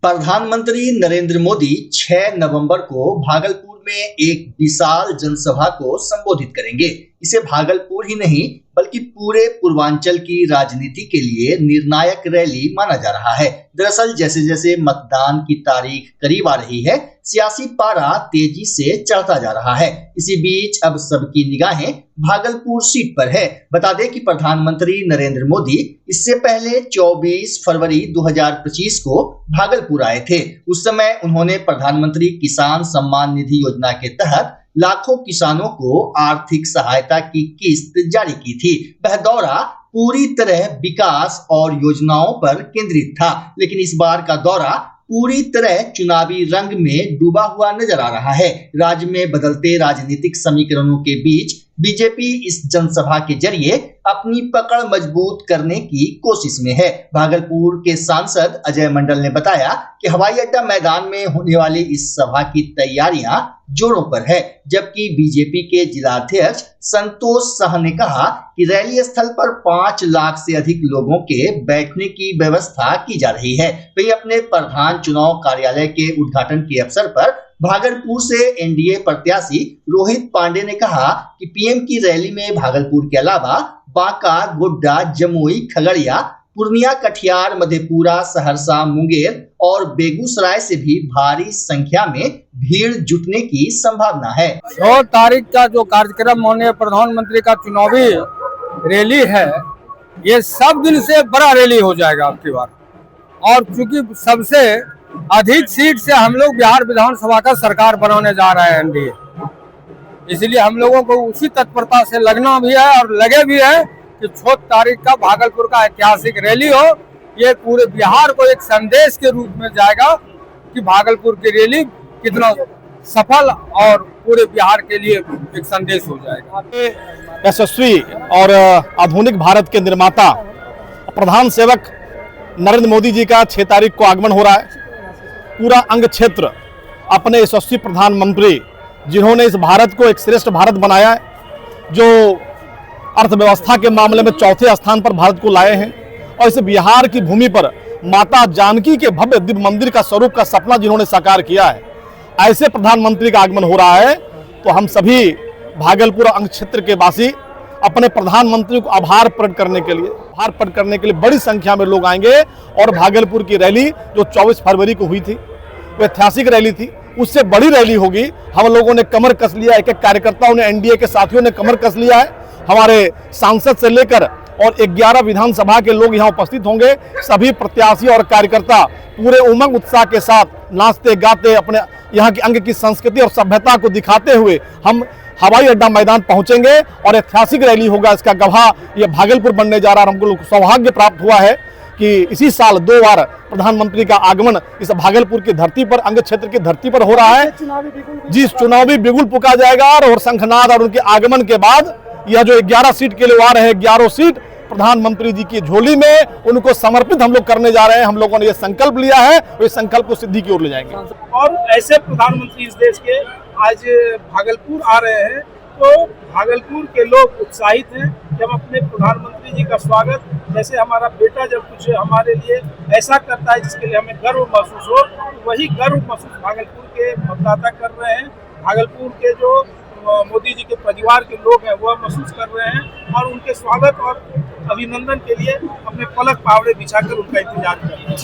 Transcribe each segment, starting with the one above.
प्रधानमंत्री नरेंद्र मोदी 6 नवंबर को भागलपुर में एक विशाल जनसभा को संबोधित करेंगे। इसे भागलपुर ही नहीं बल्कि पूरे पूर्वांचल की राजनीति के लिए निर्णायक रैली माना जा रहा है। दरअसल जैसे जैसे मतदान की तारीख करीब आ रही है, सियासी पारा तेजी से चढ़ता जा रहा है। इसी बीच अब सबकी निगाहें भागलपुर सीट पर है। बता दें कि प्रधानमंत्री नरेंद्र मोदी इससे पहले 24 फरवरी 2025 को भागलपुर आए थे। उस समय उन्होंने प्रधानमंत्री किसान सम्मान निधि योजना के तहत लाखों किसानों को आर्थिक सहायता की किस्त जारी की थी। वह दौरा पूरी तरह विकास और योजनाओं पर केंद्रित था, लेकिन इस बार का दौरा पूरी तरह चुनावी रंग में डूबा हुआ नजर आ रहा है। राज्य में बदलते राजनीतिक समीकरणों के बीच बीजेपी इस जनसभा के जरिए अपनी पकड़ मजबूत करने की कोशिश में है। भागलपुर के सांसद अजय मंडल ने बताया कि हवाई अड्डा मैदान में होने वाली इस सभा की तैयारियां जोरों पर है, जबकि बीजेपी के जिलाध्यक्ष संतोष शाह ने कहा कि रैली स्थल पर 5 लाख से अधिक लोगों के बैठने की व्यवस्था की जा रही है। वहीं अपने प्रधान चुनाव कार्यालय के उद्घाटन के अवसर पर भागलपुर से एनडीए प्रत्याशी रोहित पांडे ने कहा कि पीएम की रैली में भागलपुर के अलावा बांका, गोड्डा, जमुई, खगड़िया, पूर्णिया, कटिहार, मधेपुरा, सहरसा, मुंगेर और बेगूसराय से भी भारी संख्या में भीड़ जुटने की संभावना है। 6 तारीख का जो कार्यक्रम माननीय प्रधानमंत्री का चुनावी रैली है, ये सब दिन से बड़ा रैली हो जाएगा आपकी बार। और चूंकि सबसे अधिक सीट से हम लोग बिहार विधानसभा का सरकार बनाने जा रहे हैं एनडीए, इसलिए हम लोगों को उसी तत्परता से लगना भी है और लगे भी है कि 6 तारीख का भागलपुर का ऐतिहासिक रैली हो। ये पूरे बिहार को एक संदेश के रूप में जाएगा कि भागलपुर की रैली कितना सफल और पूरे बिहार के लिए एक संदेश हो जाएगा। यशस्वी और आधुनिक भारत के निर्माता प्रधान सेवक नरेंद्र मोदी जी का 6 तारीख को आगमन हो रहा है। पूरा अंग क्षेत्र अपने यशस्वी प्रधानमंत्री जिन्होंने इस भारत को एक श्रेष्ठ भारत बनाया है, जो अर्थव्यवस्था के मामले में 4थे स्थान पर भारत को लाए हैं, और इस बिहार की भूमि पर माता जानकी के भव्य दिव्य मंदिर का स्वरूप का सपना जिन्होंने साकार किया है, ऐसे प्रधानमंत्री का आगमन हो रहा है। तो हम सभी भागलपुर अंग क्षेत्र के वासी अपने प्रधानमंत्री को आभार प्रकट करने के लिए बड़ी संख्या में लोग आएंगे। और भागलपुर की रैली जो 24 फरवरी को हुई थी, वो ऐतिहासिक रैली थी, उससे बड़ी रैली होगी। हम लोगों ने कमर कस लिया, एक एक कार्यकर्ताओं ने, एनडीए के साथियों ने कमर कस लिया है। हमारे सांसद से लेकर और 11 विधानसभा के लोग यहाँ उपस्थित होंगे। सभी प्रत्याशी और कार्यकर्ता पूरे उमंग उत्साह के साथ नाचते गाते अपने यहाँ की अंग की संस्कृति और सभ्यता को दिखाते हुए हम हवाई अड्डा मैदान पहुंचेंगे और ऐतिहासिक रैली होगा। इसका गवाह ये भागलपुर बनने जा रहा है। हमको सौभाग्य प्राप्त हुआ है कि इसी साल 2 बार प्रधानमंत्री का आगमन इस भागलपुर की धरती पर, अंग क्षेत्र की धरती पर हो रहा है। जी, चुनावी बिगुल फूंका जाएगा और शंखनाद, और उनके आगमन के बाद यह जो 11 सीट के लिए आ रहे हैं, 11 सीट प्रधानमंत्री जी की झोली में उनको समर्पित हम लोग करने जा रहे हैं। हम लोगों ने ये संकल्प लिया है और इस संकल्प को सिद्धि की ओर ले जाएंगे। और ऐसे प्रधानमंत्री इस देश के आज भागलपुर आ रहे हैं, तो भागलपुर के लोग उत्साहित हैं कि हम अपने प्रधानमंत्री जी का स्वागत, जैसे हमारा बेटा जब कुछ हमारे लिए ऐसा करता है जिसके लिए हमें गर्व महसूस हो, तो वही गर्व महसूस भागलपुर के मतदाता कर रहे हैं। भागलपुर के जो मोदी जी के परिवार के लोग हैं वह महसूस कर रहे हैं और उनके स्वागत और अभिनंदन के लिए अपने पलक पावड़े बिछाकर उनका इंतजार कर रहे हैं।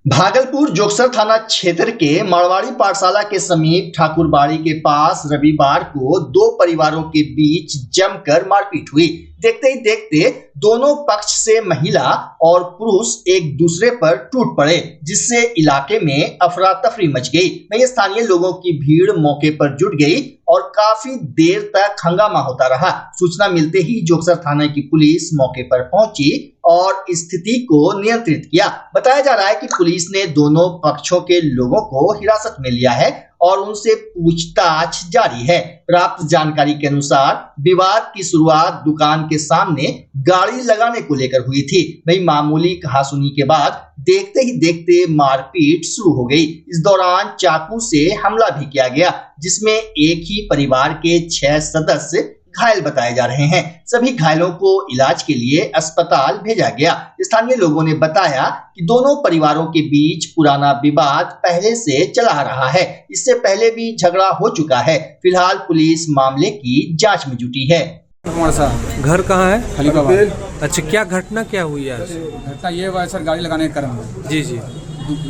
भागलपुर जोगसर थाना क्षेत्र के मारवाड़ी पाठशाला के समीप ठाकुरबाड़ी के पास रविवार को 2 परिवारों के बीच जमकर मारपीट हुई। देखते ही देखते दोनों पक्ष से महिला और पुरुष एक दूसरे पर टूट पड़े, जिससे इलाके में अफरा तफरी मच गई। वहीं स्थानीय लोगों की भीड़ मौके पर जुट गई और काफी देर तक हंगामा होता रहा। सूचना मिलते ही जोगसर थाना की पुलिस मौके पर पहुंची और स्थिति को नियंत्रित किया। बताया जा रहा है कि पुलिस ने दोनों पक्षों के लोगों को हिरासत में लिया है और उनसे पूछताछ जारी है। प्राप्त जानकारी के अनुसार विवाद की शुरुआत दुकान के सामने गाड़ी लगाने को लेकर हुई थी। वहीं मामूली कहासुनी के बाद देखते ही देखते मारपीट शुरू हो गई। इस दौरान चाकू से हमला भी किया गया, जिसमें एक ही परिवार के 6 सदस्य घायल बताए जा रहे हैं। सभी घायलों को इलाज के लिए अस्पताल भेजा गया। स्थानीय लोगों ने बताया कि दोनों परिवारों के बीच पुराना विवाद पहले से चला आ रहा है। इससे पहले भी झगड़ा हो चुका है। फिलहाल पुलिस मामले की जांच में जुटी है। घर कहाँ है? खलीफाबाद। अच्छा, क्या घटना क्या हुई आज? घटना ये हुआ सर, गाड़ी लगाने के क्रम में जी जी।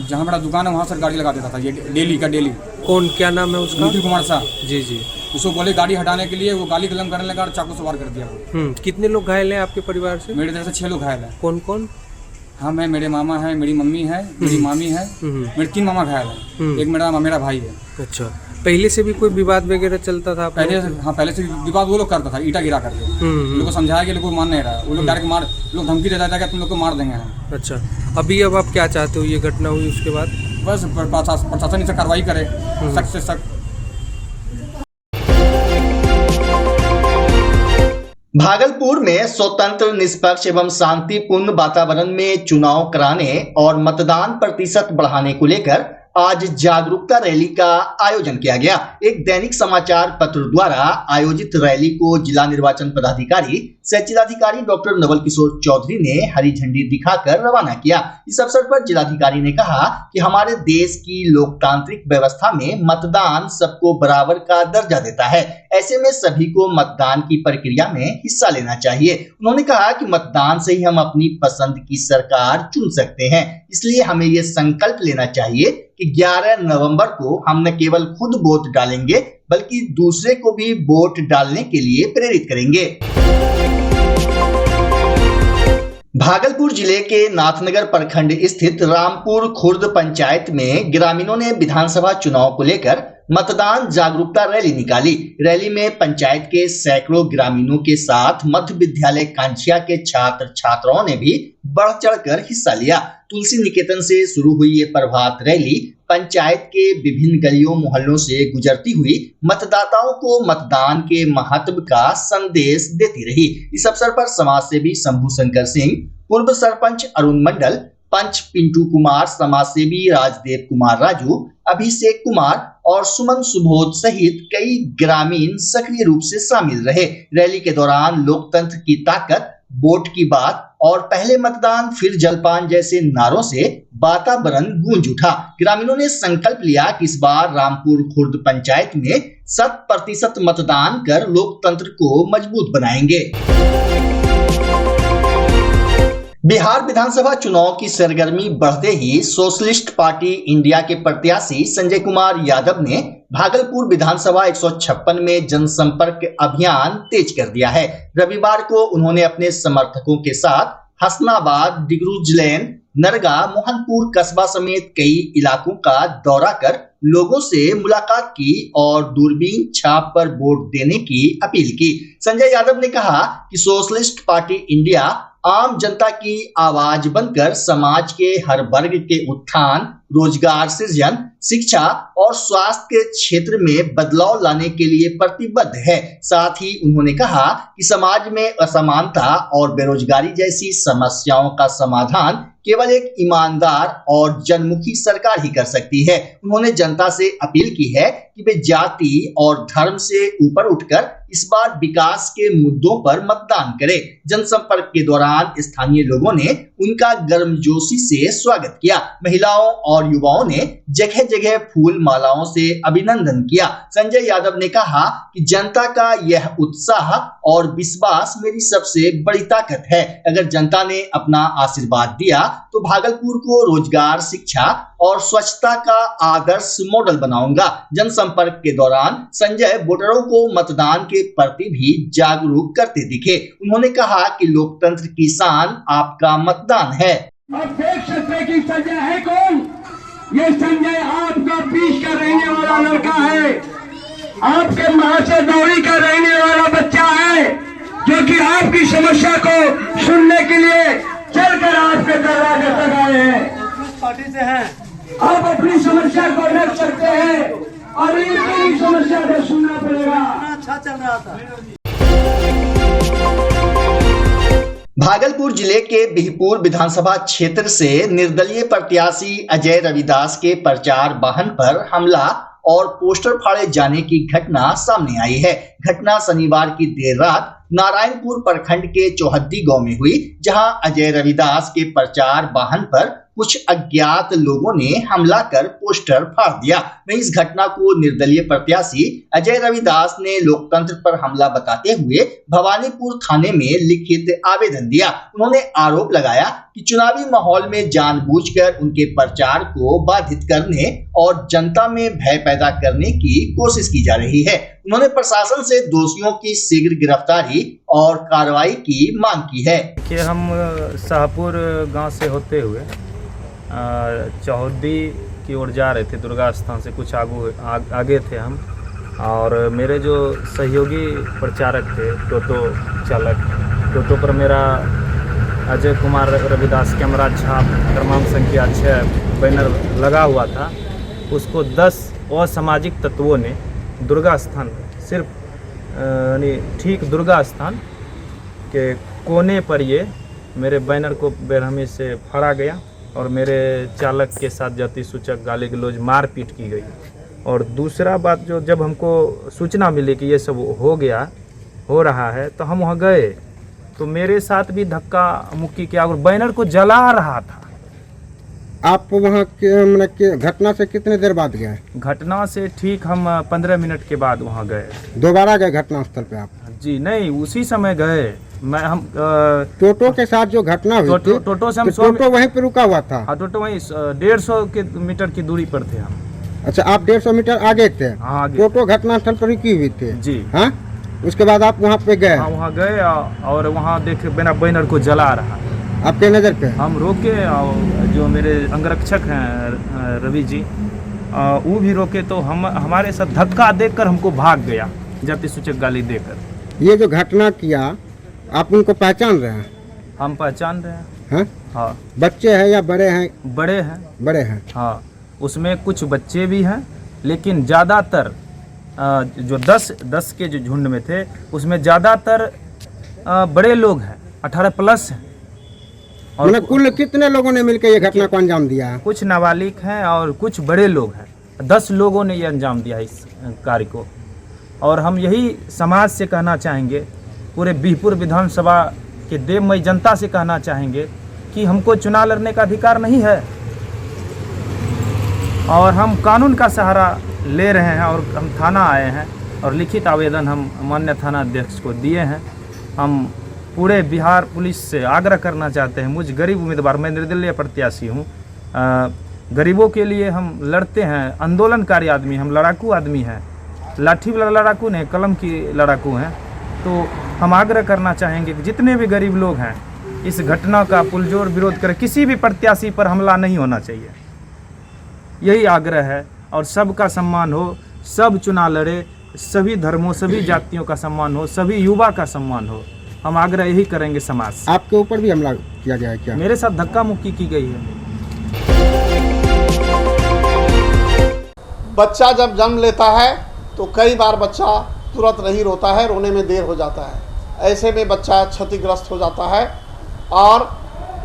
जहाँ बड़ा दुकान है वहाँ सर गाड़ी लगा देता था, ये डेली का डेली। कौन, क्या नाम है उसका? निखिल कुमार शाह। जी जी। उसको बोले गाड़ी हटाने के लिए, वो गाली कलम करने लगा और चाकू से वार कर दिया। कितने लोग घायल हैं आपके परिवार से? मेरे तरफ से 6 लोग घायल हैं। कौन कौन? हम है, मेरे मामा है, मेरी मम्मी है, मेरी मामी है, मेरे 3 मामा घायल है, एक मेरा भाई है। अच्छा, पहले से भी कोई विवाद वगैरह चलता था? पहले से विवाद वो लोग करता था, ईटा गिरा करके। लोग को समझाया कि लोग को मान नहीं रहा, वो लोग डायरेक्ट मार, लोग धमकी देता था कि तुम लोग को मार देंगे हम। अच्छा, अभी अब आप क्या चाहते हो? ये घटना हुई उसके बाद बस प्रशासन से कार्रवाई करे, सख्त से सख्त। भागलपुर में स्वतंत्र, निष्पक्ष एवं शांतिपूर्ण वातावरण में चुनाव कराने और मतदान प्रतिशत बढ़ाने को लेकर आज जागरूकता रैली का आयोजन किया गया। एक दैनिक समाचार पत्र द्वारा आयोजित रैली को जिला निर्वाचन पदाधिकारी सह जिलाधिकारी डॉक्टर नवल किशोर चौधरी ने हरी झंडी दिखाकर रवाना किया। इस अवसर पर जिलाधिकारी ने कहा कि हमारे देश की लोकतांत्रिक व्यवस्था में मतदान सबको बराबर का दर्जा देता है। ऐसे में सभी को मतदान की प्रक्रिया में हिस्सा लेना चाहिए। उन्होंने कहा कि मतदान से ही हम अपनी पसंद की सरकार चुन सकते हैं। इसलिए हमें ये संकल्प लेना चाहिए कि 11 नवंबर को हम न केवल खुद वोट डालेंगे बल्कि दूसरे को भी वोट डालने के लिए प्रेरित करेंगे। भागलपुर जिले के नाथनगर प्रखंड स्थित रामपुर खुर्द पंचायत में ग्रामीणों ने विधानसभा चुनाव को लेकर मतदान जागरूकता रैली निकाली। रैली में पंचायत के सैकड़ों ग्रामीणों के साथ मध्य विद्यालय कांचिया के छात्र छात्राओं ने भी बढ़ चढ़कर हिस्सा लिया। तुलसी निकेतन से शुरू हुई ये प्रभात रैली पंचायत के विभिन्न गलियों मोहल्लों से गुजरती हुई मतदाताओं को मतदान के महत्व का संदेश देती रही। इस अवसर पर समाज सेवी शंभू शंकर सिंह, पूर्व सरपंच अरुण मंडल, पंच पिंटू कुमार, समाजसेवी राजदेव कुमार राजू, अभिषेक कुमार और सुमन सुबोध सहित कई ग्रामीण सक्रिय रूप से शामिल रहे। रैली के दौरान लोकतंत्र की ताकत, वोट की बात और पहले मतदान फिर जलपान जैसे नारों से वातावरण गूंज उठा। ग्रामीणों ने संकल्प लिया कि इस बार रामपुर खुर्द पंचायत में 100% मतदान कर लोकतंत्र को मजबूत बनाएंगे। बिहार विधानसभा चुनाव की सरगर्मी बढ़ते ही सोशलिस्ट पार्टी इंडिया के प्रत्याशी संजय कुमार यादव ने भागलपुर विधानसभा 156 में जनसंपर्क अभियान तेज कर दिया है। रविवार को उन्होंने अपने समर्थकों के साथ हसनाबाद, डिग्रूजलैन, नरगा, मोहनपुर कस्बा समेत कई इलाकों का दौरा कर लोगों से मुलाकात की और दूरबीन छाप पर वोट देने की अपील की। संजय यादव ने कहा कि सोशलिस्ट पार्टी इंडिया आम जनता की आवाज बनकर समाज के हर वर्ग के उत्थान, रोजगार सृजन, शिक्षा और स्वास्थ्य के क्षेत्र में बदलाव लाने के लिए प्रतिबद्ध है। साथ ही उन्होंने कहा कि समाज में असमानता और बेरोजगारी जैसी समस्याओं का समाधान केवल एक ईमानदार और जनमुखी सरकार ही कर सकती है। उन्होंने जनता से अपील की है कि वे जाति और धर्म से ऊपर उठकर इस बार विकास के मुद्दों पर मतदान करें। जनसंपर्क के दौरान स्थानीय लोगों ने उनका गर्मजोशी से स्वागत किया। महिलाओं और युवाओं ने जगह जगह फूल मालाओं से अभिनंदन किया। संजय यादव ने कहा कि जनता का यह उत्साह और विश्वास मेरी सबसे बड़ी ताकत है। अगर जनता ने अपना आशीर्वाद दिया तो भागलपुर को रोजगार, शिक्षा और स्वच्छता का आदर्श मॉडल बनाऊंगा। जनसंपर्क के दौरान संजय वोटरों को मतदान के प्रति भी जागरूक करते दिखे। उन्होंने कहा कि लोकतंत्र की शान आपका मतदान है। अब देख सकते हैं कि संजय है कौन। ये संजय आपका बीच का रहने वाला लड़का है, आपके महाशय दौरी का रहने वाला बच्चा है, जो कि आपकी समस्या को सुनने के लिए चलकर आपके दरवाजे तक आए हैं। पार्टी से हैं, आप अपनी समस्या को रख सकते हैं और इनकी समस्या को सुनना पड़ेगा। अच्छा चल रहा था। भागलपुर जिले के बिहपुर विधानसभा क्षेत्र से निर्दलीय प्रत्याशी अजय रविदास के प्रचार वाहन पर हमला और पोस्टर फाड़े जाने की घटना सामने आई है। घटना शनिवार की देर रात नारायणपुर प्रखंड के चौहद्दी गांव में हुई, जहां अजय रविदास के प्रचार वाहन पर कुछ अज्ञात लोगों ने हमला कर पोस्टर फाड़ दिया। वहीं इस घटना को निर्दलीय प्रत्याशी अजय रविदास ने लोकतंत्र पर हमला बताते हुए भवानीपुर थाने में लिखित आवेदन दिया। उन्होंने आरोप लगाया कि चुनावी माहौल में जानबूझकर उनके प्रचार को बाधित करने और जनता में भय पैदा करने की कोशिश की जा रही है। उन्होंने प्रशासन से दोषियों की शीघ्र गिरफ्तारी और कार्रवाई की मांग की है। कि हम शाहपुर गांव से होते हुए चौहद्दी की ओर जा रहे थे, दुर्गा स्थान से कुछ आगे थे हम, और मेरे जो सहयोगी प्रचारक थे, टोटो चालक, टोटो पर मेरा अजय कुमार रविदास कैमरा छाप क्रमांक संख्या 6 बैनर लगा हुआ था। उसको 10 असामाजिक तत्वों ने दुर्गा स्थान, सिर्फ ठीक दुर्गा स्थान के कोने पर ये मेरे बैनर को बेरहमी से फाड़ा गया और मेरे चालक के साथ जाति सूचक गाली गलौज मारपीट की गई। और दूसरा बात, जो जब हमको सूचना मिली कि ये सब हो रहा है, तो हम वहाँ गए तो मेरे साथ भी धक्का मुक्की किया और बैनर को जला रहा था। आप वहाँ के घटना से कितने देर बाद गए? घटना से ठीक हम 15 मिनट के बाद वहाँ गए। दोबारा गए घटना स्थल पे आप? जी नहीं, उसी समय गए। हम टोटो के साथ जो घटना हुई थी, टोटो से हम टोटो वहीं पे रुका हुआ था? हाँ, टोटो वहीं 150 मीटर की दूरी पर थे हम। अच्छा, आप 150 मीटर आगे थे? हाँ, आगे। टोटो घटना स्थल पर रुकी हुई थी? जी हाँ। उसके बाद आप वहाँ पे गए? हाँ, वहाँ गए और वहाँ देखे बिना बैनर को जला रहा। आपके नज़र पे? हम रोके, और जो मेरे अंगरक्षक हैं रवि जी, वो भी रोके, तो हमारे साथ धक्का देकर हमको भाग गया, जाति सूचक गाली देकर। ये जो घटना किया, आप उनको पहचान रहे हैं? हम पहचान रहे हैं। हाँ? हाँ। बच्चे हैं या बड़े हैं? बड़े हैं। बड़े हैं, हाँ। उसमें कुछ बच्चे भी हैं, लेकिन ज़्यादातर जो 10 के जो झुंड में थे, उसमें ज़्यादातर बड़े लोग हैं, 18 प्लस हैं। और कुल कितने लोगों ने मिलकर ये घटना को अंजाम दिया है? कुछ नाबालिग हैं और कुछ बड़े लोग हैं। 10 लोगों ने ये अंजाम दिया इस कार्य को। और हम यही समाज से कहना चाहेंगे, पूरे बीहपुर विधानसभा के देवमयी जनता से कहना चाहेंगे कि हमको चुनाव लड़ने का अधिकार नहीं है, और हम कानून का सहारा ले रहे हैं। और हम थाना आए हैं और लिखित आवेदन हम माननीय थाना अध्यक्ष को दिए हैं। हम पूरे बिहार पुलिस से आग्रह करना चाहते हैं, मुझ गरीब उम्मीदवार, मैं निर्दलीय प्रत्याशी हूँ, गरीबों के लिए हम लड़ते हैं, आंदोलनकारी आदमी, हम लड़ाकू आदमी हैं, लाठी वाला लड़ाकू नहीं, कलम की लड़ाकू हैं। तो हम आग्रह करना चाहेंगे कि जितने भी गरीब लोग हैं, इस घटना का पुरजोर विरोध करें। किसी भी प्रत्याशी पर हमला नहीं होना चाहिए, यही आग्रह है। और सबका सम्मान हो, सब चुनाव लड़े, सभी धर्मों, सभी जातियों का सम्मान हो, सभी युवा का सम्मान हो। हम आग्रह यही करेंगे समाज से। आपके ऊपर भी हमला किया गया है क्या? मेरे साथ धक्का मुक्की की गई है। बच्चा जब जन्म लेता है तो कई बार बच्चा तुरंत नहीं रोता है, रोने में देर हो जाता है। ऐसे में बच्चा क्षतिग्रस्त हो जाता है और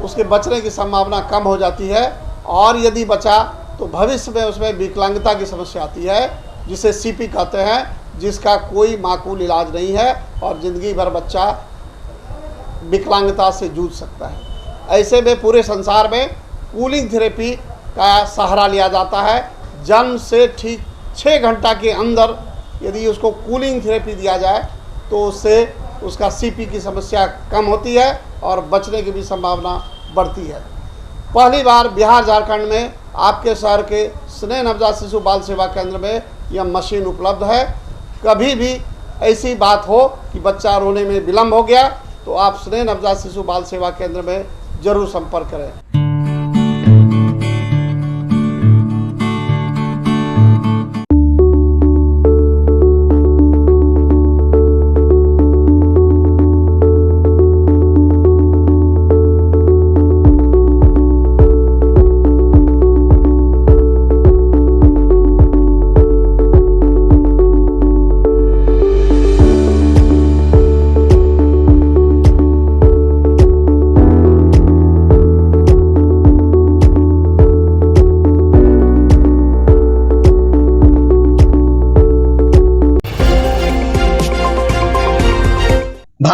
उसके बचने की संभावना कम हो जाती है। और यदि बचा तो भविष्य में उसमें विकलांगता की समस्या आती है, जिसे सीपी कहते हैं, जिसका कोई माकूल इलाज नहीं है और ज़िंदगी भर बच्चा विकलांगता से जूझ सकता है। ऐसे में पूरे संसार में कूलिंग थेरेपी का सहारा लिया जाता है। जन्म से ठीक 6 घंटा के अंदर यदि उसको कूलिंग थेरेपी दिया जाए तो उससे उसका सीपी की समस्या कम होती है और बचने की भी संभावना बढ़ती है। पहली बार बिहार झारखंड में आपके शहर के स्नेह नवजात शिशु बाल सेवा केंद्र में यह मशीन उपलब्ध है। कभी भी ऐसी बात हो कि बच्चा रोने में विलम्ब हो गया तो आप स्नेह नवजात शिशु बाल सेवा केंद्र में जरूर संपर्क करें।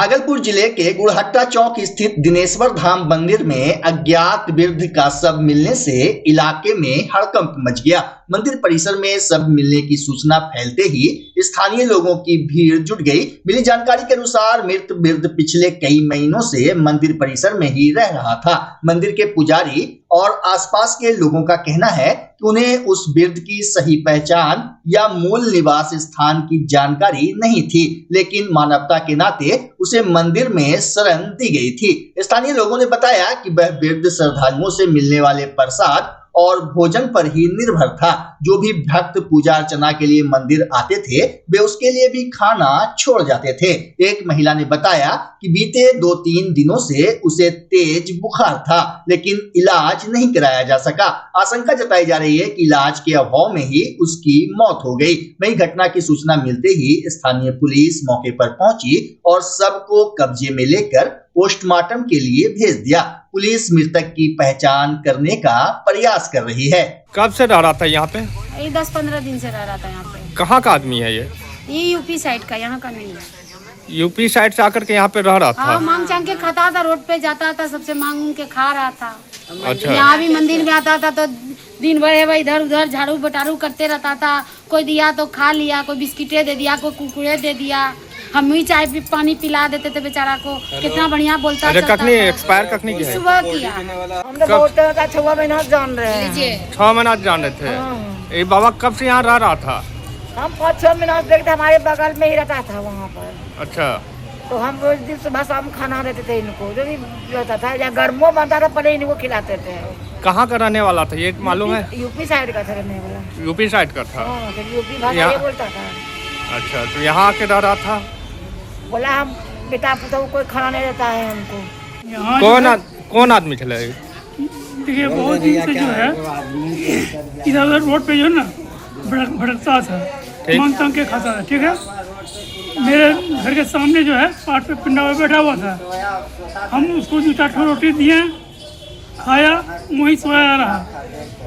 भागलपुर जिले के गुड़हट्टा चौक स्थित दिनेश्वर धाम मंदिर में अज्ञात वृद्ध का शव मिलने से इलाके में हड़कंप मच गया। मंदिर परिसर में शव मिलने की सूचना फैलते ही स्थानीय लोगों की भीड़ जुट गई। मिली जानकारी के अनुसार मृत वृद्ध पिछले कई महीनों से मंदिर परिसर में ही रह रहा था। मंदिर के पुजारी और आसपास के लोगों का कहना है कि उन्हें उस वृद्ध की सही पहचान या मूल निवास स्थान की जानकारी नहीं थी, लेकिन मानवता के नाते उसे मंदिर में शरण दी गई थी। स्थानीय लोगों ने बताया कि वह वृद्ध श्रद्धालुओं से मिलने वाले प्रसाद और भोजन पर ही निर्भर था। जो भी भक्त पूजा अर्चना के लिए मंदिर आते थे वे उसके लिए भी खाना छोड़ जाते थे। एक महिला ने बताया कि बीते 2-3 दिनों से उसे तेज बुखार था, लेकिन इलाज नहीं कराया जा सका। आशंका जताई जा रही है कि इलाज के अभाव में ही उसकी मौत हो गई। वहीं घटना की सूचना मिलते ही स्थानीय पुलिस मौके पर पहुंची और शव को कब्जे में लेकर पोस्टमार्टम के लिए भेज दिया। पुलिस मृतक की पहचान करने का प्रयास कर रही है। कब से रह रहा था यहाँ पे? ये 10-15 दिन से रह रहा था यहाँ पे। कहाँ का आदमी है ये? यूपी साइड का, यहाँ का नहीं है। यूपी साइड से आकर के यहाँ पे रह रहा था? हाँ, मांग चांग के खाता था, रोड पे जाता था, सबसे मांग के खा रहा था। अच्छा। यहाँ भी मंदिर में आता था तो दिन भर इधर उधर झाड़ू बटारू करते रहता था। कोई दिया तो खा लिया, कोई बिस्किटे दे दिया, कोई कुरकुरे दे दिया। हम ही चाय भी पानी पिला देते थे बेचारा को। कितना बढ़िया बोलता था। कखनी एक्सपायर कखनी किया? सुबह किया। हम तो बहुत 6 महीना जान रहे हैं। 6 महीना जान रहे थे। ये बाबा कब से यहाँ रह रहा था? हम 5-6 महीना देखते, हमारे बगल में ही रहता था वहाँ पर। अच्छा। तो हम रोज दिन सुबह शाम खाना देते थे इनको, जो भी रहता था या गर्मों बनता था पहले इनको खिलाते थे। कहाँ का रहने वाला था ये मालूम है? यूपी साइड का था रहने वाला। यूपी साइड का था? यूपी भाषा ये बोलता था। अच्छा, तो यहाँ आके रह रहा था? बोला हम बेटा पुता कोई खाना नहीं देता है हमको। कौन आदमी चला? देखिए बहुत दिन से जो है इधर उधर रोड पे जो है ना भड़कता था, मांग तांग के खाता था। ठीक है, मेरे घर के सामने जो है पाठ पे पिंडा में बैठा हुआ था। हम उसको 2-4 रोटी दिए, खाया, वहीं सोया रहा।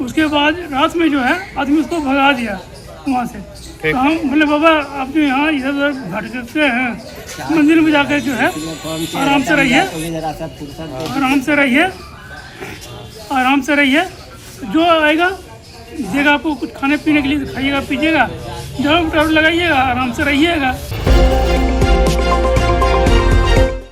उसके बाद रात में जो है आदमी उसको भगा दिया वहाँ से। तो हम बोले बाबा आप जो यहाँ इधर उधर भटकते हैं, मंदिर में जाकर जो है आराम से रहिए, आराम से रहिए, आराम से रहिए। जो आएगा देगा आपको कुछ खाने पीने के लिए, खाइएगा पीजिएगा, झाड़ू लगाइएगा, आराम से रहिएगा।